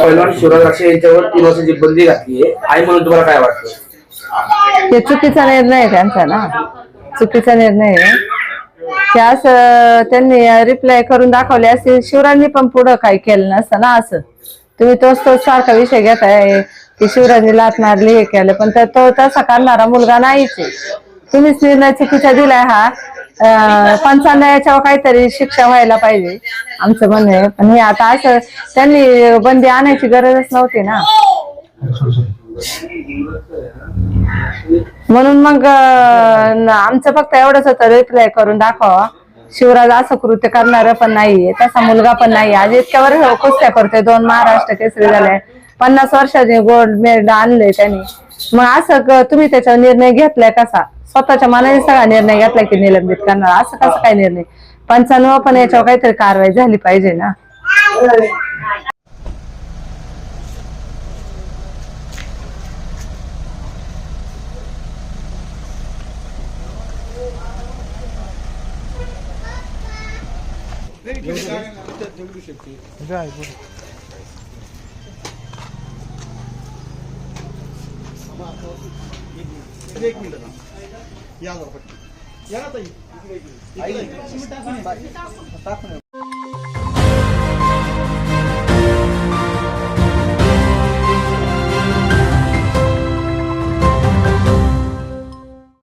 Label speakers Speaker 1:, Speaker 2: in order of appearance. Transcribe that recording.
Speaker 1: पैलवान शिवराज राक्षे यांच्यावर 3 वर्षाची बंदी घातली आहे म्हणून तुम्हाला काय वाटतं?
Speaker 2: हे चुकीचा निर्णय आहे त्यांचा ना, चुकीचा निर्णय आहे. त्यास त्यांनी रिप्लाय करून दाखवले असते. शिवरायांनी पण पुढं काही केलं नसतं ना. असं तुम्ही तोच सारखा विषय घेताय की शिवरायांनी लाथ मारली हे केलं, पण तो तसा करणारा मुलगा नाहीच आहे. तुम्हीच निर्णय चुकीचा दिलाय हा. पंचांना याच्यावर काहीतरी शिक्षा व्हायला पाहिजे आमचं म्हणणं आहे. पण हे आता असं त्यांनी बंदी आणायची गरजच नव्हती ना. म्हणून मग आमचं फक्त एवढंच होतं, रिप्लाय करून दाखवा. शिवराज असं कृत्य करणार पण नाहीये, तसा मुलगा पण नाही. आज इतक्या वर्ष कुस्त्या करतोय, 2 महाराष्ट्र केसरी झाले, 50 वर्षाचे गोल्ड मेडल आणले त्यांनी. मग असं तुम्ही त्याच्यावर निर्णय घेतलाय कसा? स्वतःच्या मनाने सगळा निर्णय घेतलाय की निलंबित करणार, असं कसं काय निर्णय? 95 पण याच्यावर काहीतरी कारवाई झाली पाहिजे ना.
Speaker 3: एक मिनिट या ना ताई.